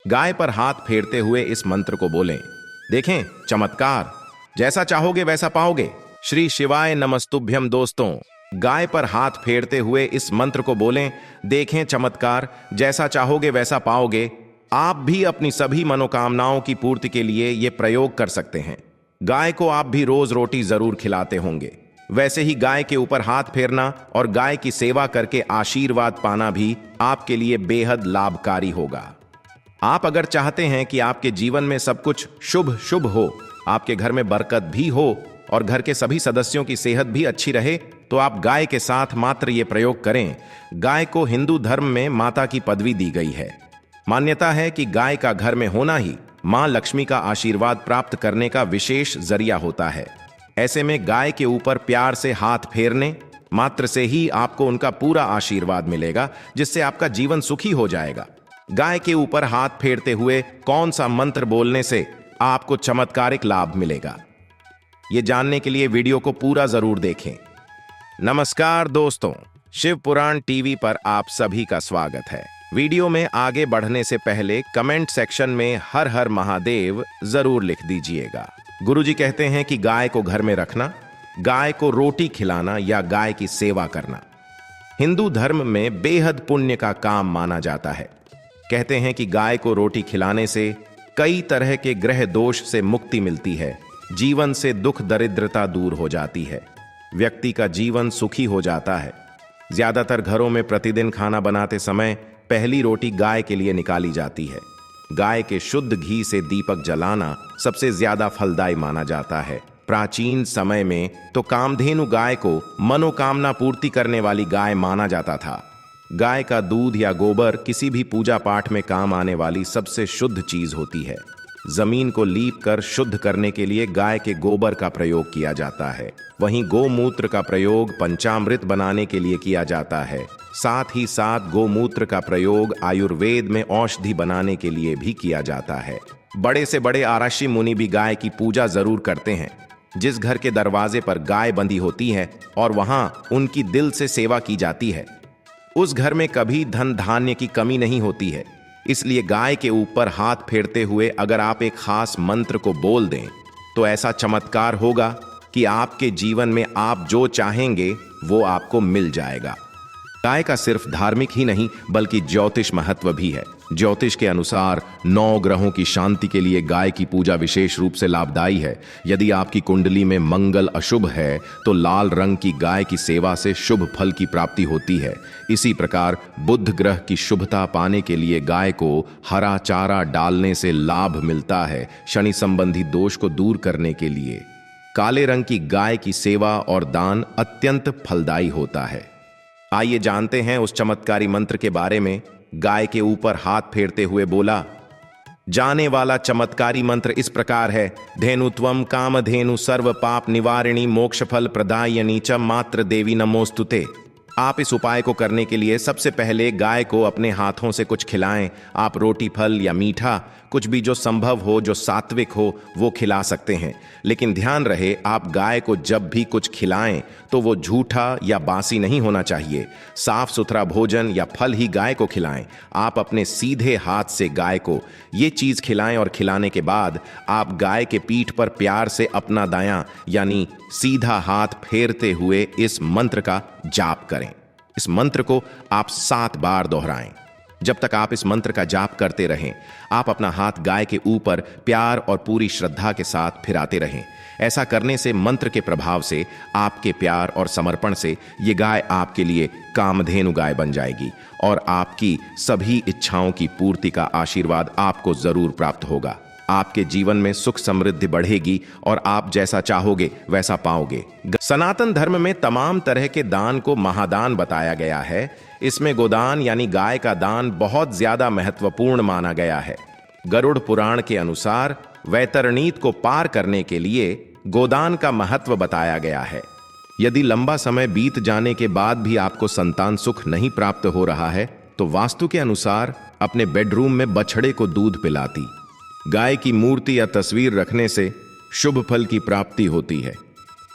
गाय पर हाथ फेरते हुए इस मंत्र को बोलें। देखें चमत्कार, जैसा चाहोगे वैसा पाओगे। श्री शिवाय नमस्तुभ्यम। दोस्तों, गाय पर हाथ फेरते हुए इस मंत्र को बोलें। देखें चमत्कार, जैसा चाहोगे वैसा पाओगे। आप भी अपनी सभी मनोकामनाओं की पूर्ति के लिए यह प्रयोग कर सकते हैं। गाय को आप भी रोज रोटी जरूर खिलाते होंगे, वैसे ही गाय के ऊपर हाथ फेरना और गाय की सेवा करके आशीर्वाद पाना भी आपके लिए बेहद लाभकारी होगा। आप अगर चाहते हैं कि आपके जीवन में सब कुछ शुभ शुभ हो, आपके घर में बरकत भी हो और घर के सभी सदस्यों की सेहत भी अच्छी रहे, तो आप गाय के साथ मात्र ये प्रयोग करें। गाय को हिंदू धर्म में माता की पदवी दी गई है। मान्यता है कि गाय का घर में होना ही मां लक्ष्मी का आशीर्वाद प्राप्त करने का विशेष जरिया होता है। ऐसे में गाय के ऊपर प्यार से हाथ फेरने मात्र से ही आपको उनका पूरा आशीर्वाद मिलेगा, जिससे आपका जीवन सुखी हो जाएगा। गाय के ऊपर हाथ फेरते हुए कौन सा मंत्र बोलने से आपको चमत्कारिक लाभ मिलेगा, ये जानने के लिए वीडियो को पूरा जरूर देखें। नमस्कार दोस्तों, शिव पुराण टीवी पर आप सभी का स्वागत है। वीडियो में आगे बढ़ने से पहले कमेंट सेक्शन में हर हर महादेव जरूर लिख दीजिएगा। गुरुजी कहते हैं कि गाय को घर में रखना, गाय को रोटी खिलाना या गाय की सेवा करना हिंदू धर्म में बेहद पुण्य का काम माना जाता है। कहते हैं कि गाय को रोटी खिलाने से कई तरह के ग्रह दोष से मुक्ति मिलती है, जीवन से दुख दरिद्रता दूर हो जाती है, व्यक्ति का जीवन सुखी हो जाता है। ज्यादातर घरों में प्रतिदिन खाना बनाते समय पहली रोटी गाय के लिए निकाली जाती है। गाय के शुद्ध घी से दीपक जलाना सबसे ज्यादा फलदायी माना जाता है। प्राचीन समय में तो कामधेनु गाय को मनोकामना पूर्ति करने वाली गाय माना जाता था। गाय का दूध या गोबर किसी भी पूजा पाठ में काम आने वाली सबसे शुद्ध चीज होती है। जमीन को लीप कर शुद्ध करने के लिए गाय के गोबर का प्रयोग किया जाता है। वहीं गोमूत्र का प्रयोग पंचामृत बनाने के लिए किया जाता है। साथ ही साथ गोमूत्र का प्रयोग आयुर्वेद में औषधि बनाने के लिए भी किया जाता है। बड़े से बड़े आराशी मुनि भी गाय की पूजा जरूर करते हैं। जिस घर के दरवाजे पर गाय बंधी होती है और वहां उनकी दिल से सेवा की जाती है, उस घर में कभी धन धान्य की कमी नहीं होती है। इसलिए गाय के ऊपर हाथ फेरते हुए अगर आप एक खास मंत्र को बोल दें तो ऐसा चमत्कार होगा कि आपके जीवन में आप जो चाहेंगे वो आपको मिल जाएगा। गाय का सिर्फ धार्मिक ही नहीं बल्कि ज्योतिष महत्व भी है। ज्योतिष के अनुसार 9 ग्रहों की शांति के लिए गाय की पूजा विशेष रूप से लाभदायी है। यदि आपकी कुंडली में मंगल अशुभ है तो लाल रंग की गाय की सेवा से शुभ फल की प्राप्ति होती है। इसी प्रकार बुध ग्रह की शुभता पाने के लिए गाय को हरा चारा डालने से लाभ मिलता है। शनि संबंधी दोष को दूर करने के लिए काले रंग की गाय की सेवा और दान अत्यंत फलदायी होता है। आइए जानते हैं उस चमत्कारी मंत्र के बारे में। गाय के ऊपर हाथ फेरते हुए बोला जाने वाला चमत्कारी मंत्र इस प्रकार है। धेनुत्वम कामधेनु सर्व पाप निवारिणी मोक्ष फल प्रदायिनी च मात्र देवी नमोस्तुते। आप इस उपाय को करने के लिए सबसे पहले गाय को अपने हाथों से कुछ खिलाएं। आप रोटी फल या मीठा कुछ भी जो संभव हो, जो सात्विक हो, वो खिला सकते हैं। लेकिन ध्यान रहे, आप गाय को जब भी कुछ खिलाएं तो वो झूठा या बासी नहीं होना चाहिए। साफ सुथरा भोजन या फल ही गाय को खिलाएं। आप अपने सीधे हाथ से गाय को ये चीज खिलाएं और खिलाने के बाद आप गाय के पीठ पर प्यार से अपना दायां यानी सीधा हाथ फेरते हुए इस मंत्र का जाप करें। इस मंत्र को आप 7 बार दोहराएं। जब तक आप इस मंत्र का जाप करते रहें, आप अपना हाथ गाय के ऊपर प्यार और पूरी श्रद्धा के साथ फिराते रहें। ऐसा करने से मंत्र के प्रभाव से, आपके प्यार और समर्पण से ये गाय आपके लिए कामधेनु गाय बन जाएगी और आपकी सभी इच्छाओं की पूर्ति का आशीर्वाद आपको जरूर प्राप्त होगा। आपके जीवन में सुख समृद्धि बढ़ेगी और आप जैसा चाहोगे वैसा पाओगे। सनातन धर्म में तमाम तरह के दान को महादान बताया गया है। इसमें गोदान यानी गाय का दान बहुत ज्यादा महत्वपूर्ण माना गया है। गरुड़ पुराण के अनुसार वैतरणीत को पार करने के लिए गोदान का महत्व बताया गया है। यदि लंबा समय बीत जाने के बाद भी आपको संतान सुख नहीं प्राप्त हो रहा है तो वास्तु के अनुसार अपने बेडरूम में बछड़े को दूध पिलाती गाय की मूर्ति या तस्वीर रखने से शुभ फल की प्राप्ति होती है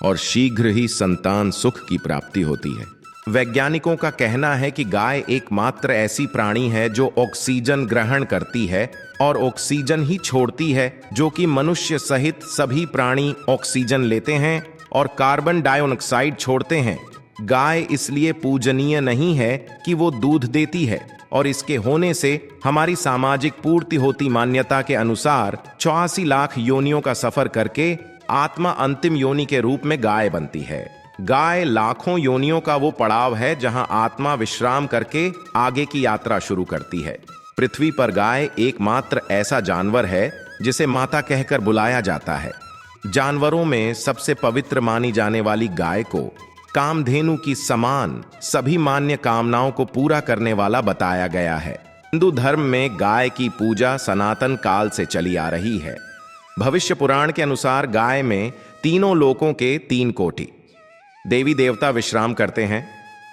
और शीघ्र ही संतान सुख की प्राप्ति होती है। वैज्ञानिकों का कहना है कि गाय एकमात्र ऐसी प्राणी है जो ऑक्सीजन ग्रहण करती है और ऑक्सीजन ही छोड़ती है, जो कि मनुष्य सहित सभी प्राणी ऑक्सीजन लेते हैं और कार्बन डाइऑक्साइड छोड़ते हैं। गाय इसलिए पूजनीय नहीं है कि वो दूध देती है और इसके होने से हमारी सामाजिक पूर्ति होती। मान्यता के अनुसार 84 लाख योनियों का सफर करके आत्मा अंतिम योनि के रूप में गाय बनती है। गाय लाखों योनियों का वो पड़ाव है जहां आत्मा विश्राम करके आगे की यात्रा शुरू करती है। पृथ्वी पर गाय एकमात्र ऐसा जानवर है जिसे माता कहकर बुलाया जाता है। जानवरों में सबसे पवित्र मानी जाने वाली गाय को कामधेनु की समान सभी मान्य कामनाओं को पूरा करने वाला बताया गया है। हिंदू धर्म में गाय की पूजा सनातन काल से चली आ रही है। भविष्य पुराण के अनुसार गाय में तीनों लोकों के 3 कोटि देवी देवता विश्राम करते हैं।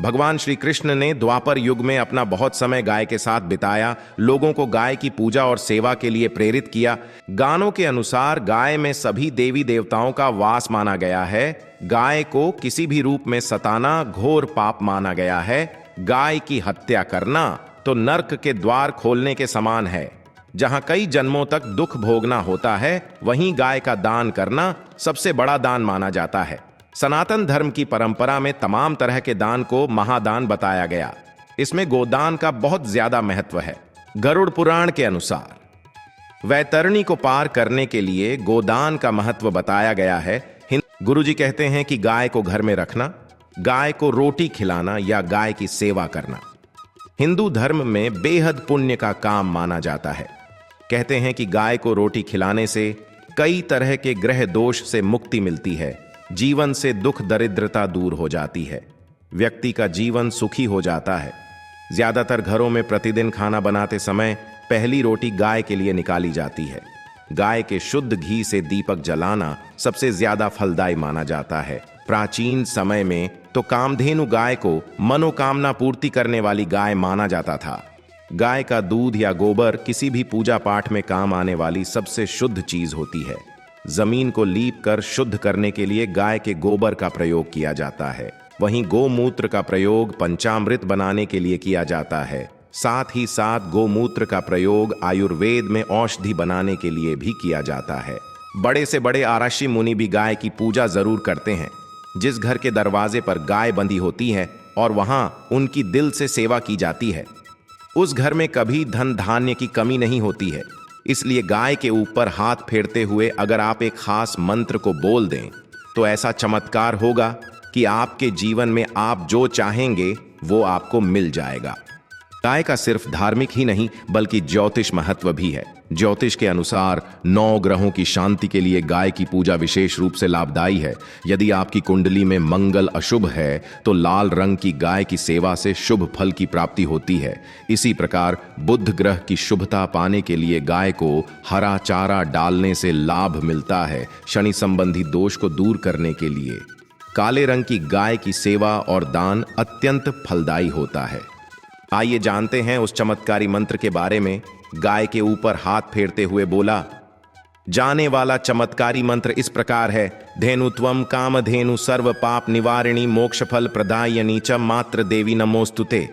भगवान श्री कृष्ण ने द्वापर युग में अपना बहुत समय गाय के साथ बिताया, लोगों को गाय की पूजा और सेवा के लिए प्रेरित किया। गानों के अनुसार गाय में सभी देवी देवताओं का वास माना गया है। गाय को किसी भी रूप में सताना घोर पाप माना गया है। गाय की हत्या करना तो नर्क के द्वार खोलने के समान है। जहां कई जन्मों तक दुख भोगना होता है, वहीं गाय का दान करना सबसे बड़ा दान माना जाता है। सनातन धर्म की परंपरा में तमाम तरह के दान को महादान बताया गया। इसमें गोदान का बहुत ज्यादा महत्व है। गरुड़ पुराण के अनुसार वैतरणी को पार करने के लिए गोदान का महत्व बताया गया है। गुरुजी कहते हैं कि गाय को घर में रखना, गाय को रोटी खिलाना या गाय की सेवा करना हिंदू धर्म में बेहद पुण्य का काम माना जाता है। कहते हैं कि गाय को रोटी खिलाने से कई तरह के ग्रह दोष से मुक्ति मिलती है, जीवन से दुख दरिद्रता दूर हो जाती है, व्यक्ति का जीवन सुखी हो जाता है। ज्यादातर घरों में प्रतिदिन खाना बनाते समय पहली रोटी गाय के लिए निकाली जाती है। गाय के शुद्ध घी से दीपक जलाना सबसे ज्यादा फलदायी माना जाता है। प्राचीन समय में तो कामधेनु गाय को मनोकामना पूर्ति करने वाली गाय माना जाता था। गाय का दूध या गोबर किसी भी पूजा पाठ में काम आने वाली सबसे शुद्ध चीज होती है। जमीन को लीप कर शुद्ध करने के लिए गाय के गोबर का प्रयोग किया जाता है। वहीं गोमूत्र का प्रयोग पंचामृत बनाने के लिए किया जाता है। साथ ही साथ गोमूत्र का प्रयोग आयुर्वेद में औषधि बनाने के लिए भी किया जाता है। बड़े से बड़े आराशी मुनि भी गाय की पूजा जरूर करते हैं। जिस घर के दरवाजे पर गाय बंधी होती है और वहां उनकी दिल से सेवा की जाती है, उस घर में कभी धन धान्य की कमी नहीं होती है। इसलिए गाय के ऊपर हाथ फेरते हुए अगर आप एक खास मंत्र को बोल दें तो ऐसा चमत्कार होगा कि आपके जीवन में आप जो चाहेंगे वो आपको मिल जाएगा। गाय का सिर्फ धार्मिक ही नहीं बल्कि ज्योतिष महत्व भी है। ज्योतिष के अनुसार 9 ग्रहों की शांति के लिए गाय की पूजा विशेष रूप से लाभदायी है। यदि आपकी कुंडली में मंगल अशुभ है तो लाल रंग की गाय की सेवा से शुभ फल की प्राप्ति होती है। इसी प्रकार बुध ग्रह की शुभता पाने के लिए गाय को हरा चारा डालने से लाभ मिलता है। शनि संबंधी दोष को दूर करने के लिए काले रंग की गाय की सेवा और दान अत्यंत फलदायी होता है। आइए जानते हैं उस चमत्कारी मंत्र के बारे में। गाय के ऊपर हाथ फेरते हुए बोला जाने वाला चमत्कारी मंत्र इस प्रकार है। धेनुत्वम कामधेनु सर्व पाप निवारिणी मोक्ष फल प्रदायिनी च मात्र देवी नमोस्तुते।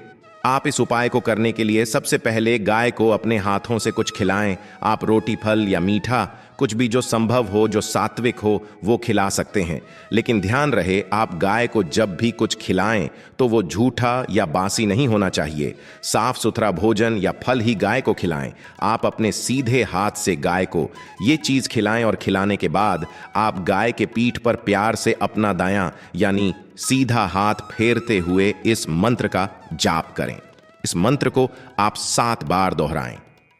आप इस उपाय को करने के लिए सबसे पहले गाय को अपने हाथों से कुछ खिलाएं। आप रोटी, फल या मीठा कुछ भी जो संभव हो, जो सात्विक हो, वो खिला सकते हैं। लेकिन ध्यान रहे, आप गाय को जब भी कुछ खिलाएं तो वो झूठा या बासी नहीं होना चाहिए। साफ सुथरा भोजन या फल ही गाय को खिलाएं। आप अपने सीधे हाथ से गाय को ये चीज खिलाएं और खिलाने के बाद आप गाय के पीठ पर प्यार से अपना दायां यानी सीधा हाथ फेरते हुए इस मंत्र का जाप करें। इस मंत्र को आप 7 बार दोहराएं।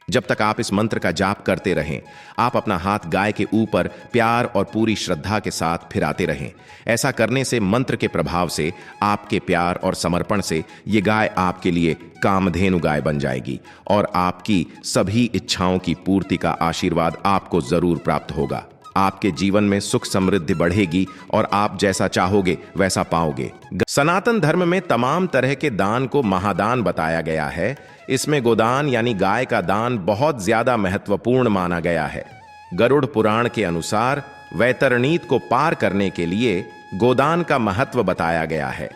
जब तक आप इस मंत्र का जाप करते रहें, आप अपना हाथ गाय के ऊपर प्यार और पूरी श्रद्धा के साथ फिराते रहें। ऐसा करने से मंत्र के प्रभाव से, आपके प्यार और समर्पण से ये गाय आपके लिए कामधेनु गाय बन जाएगी और आपकी सभी इच्छाओं की पूर्ति का आशीर्वाद आपको जरूर प्राप्त होगा। आपके जीवन में सुख समृद्धि बढ़ेगी और आप जैसा चाहोगे वैसा पाओगे। सनातन धर्म में तमाम तरह के दान को महादान बताया गया है। इसमें गोदान यानी गाय का दान बहुत ज्यादा महत्वपूर्ण माना गया है। गरुड़ पुराण के अनुसार वैतरणीत को पार करने के लिए गोदान का महत्व बताया गया है।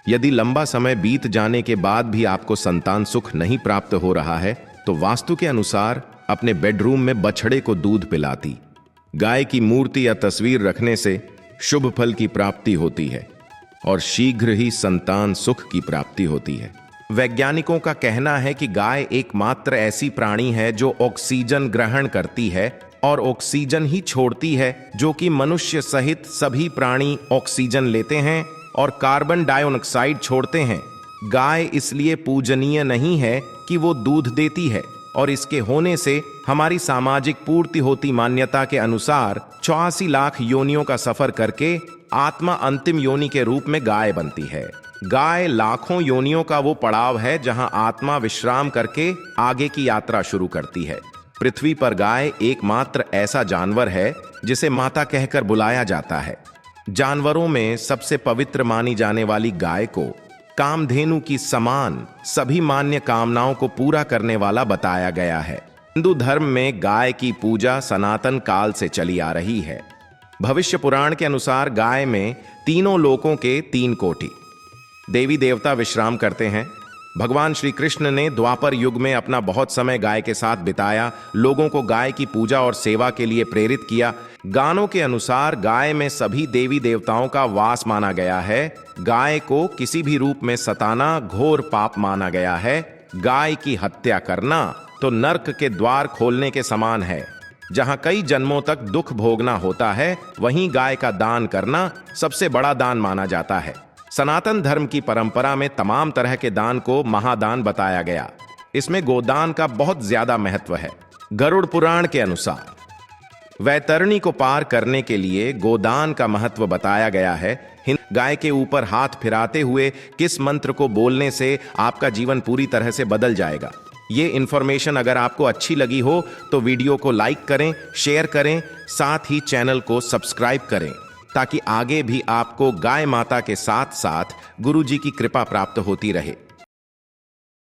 यदि लंबा समय बीत जाने के बाद भी आपको संतान सुख नहीं प्राप्त हो रहा है तो वास्तु के अनुसार अपने बेडरूम में बछड़े को दूध पिलाती, गाय की मूर्ति या तस्वीर रखने से शुभ फल की प्राप्ति होती है और शीघ्र ही संतान सुख की प्राप्ति होती है। वैज्ञानिकों का कहना है कि गाय एकमात्र ऐसी प्राणी है जो ऑक्सीजन ग्रहण करती है और ऑक्सीजन ही छोड़ती है, जो कि मनुष्य सहित सभी प्राणी ऑक्सीजन लेते हैं और कार्बन डाइऑक्साइड छोड़ते हैं। गाय इसलिए पूजनीय नहीं है कि वो दूध देती है और इसके होने से हमारी सामाजिक पूर्ति होती। मान्यता के अनुसार 84 लाख योनियों का सफर करके आत्मा अंतिम योनि के रूप में गाय बनती है। गाय लाखों योनियों का वो पड़ाव है जहां आत्मा विश्राम करके आगे की यात्रा शुरू करती है। पृथ्वी पर गाय एकमात्र ऐसा जानवर है जिसे माता कहकर बुलाया जाता है। जानवरों में सबसे पवित्र मानी जाने वाली गाय को कामधेनु की समान सभी मान्य कामनाओं को पूरा करने वाला बताया गया है। हिंदू धर्म में गाय की पूजा सनातन काल से चली आ रही है। भविष्य पुराण के अनुसार गाय में तीनों लोकों के 3 कोटि देवी देवता विश्राम करते हैं। भगवान श्री कृष्ण ने द्वापर युग में अपना बहुत समय गाय के साथ बिताया, लोगों को गाय की पूजा और सेवा के लिए प्रेरित किया। गानों के अनुसार गाय में सभी देवी देवताओं का वास माना गया है। गाय को किसी भी रूप में सताना घोर पाप माना गया है। गाय की हत्या करना तो नर्क के द्वार खोलने के समान है। जहां कई जन्मों तक दुख भोगना होता है, वहीं गाय का दान करना सबसे बड़ा दान माना जाता है। सनातन धर्म की परंपरा में तमाम तरह के दान को महादान बताया गया। इसमें गोदान का बहुत ज्यादा महत्व है। गरुड़ पुराण के अनुसार वैतरणी को पार करने के लिए गोदान का महत्व बताया गया है। गाय के ऊपर हाथ फिराते हुए किस मंत्र को बोलने से आपका जीवन पूरी तरह से बदल जाएगा। ये इंफॉर्मेशन अगर आपको अच्छी लगी हो तो वीडियो को लाइक करें, शेयर करें, साथ ही चैनल को सब्सक्राइब करें ताकि आगे भी आपको गाय माता के साथ साथ गुरु जी की कृपा प्राप्त होती रहे।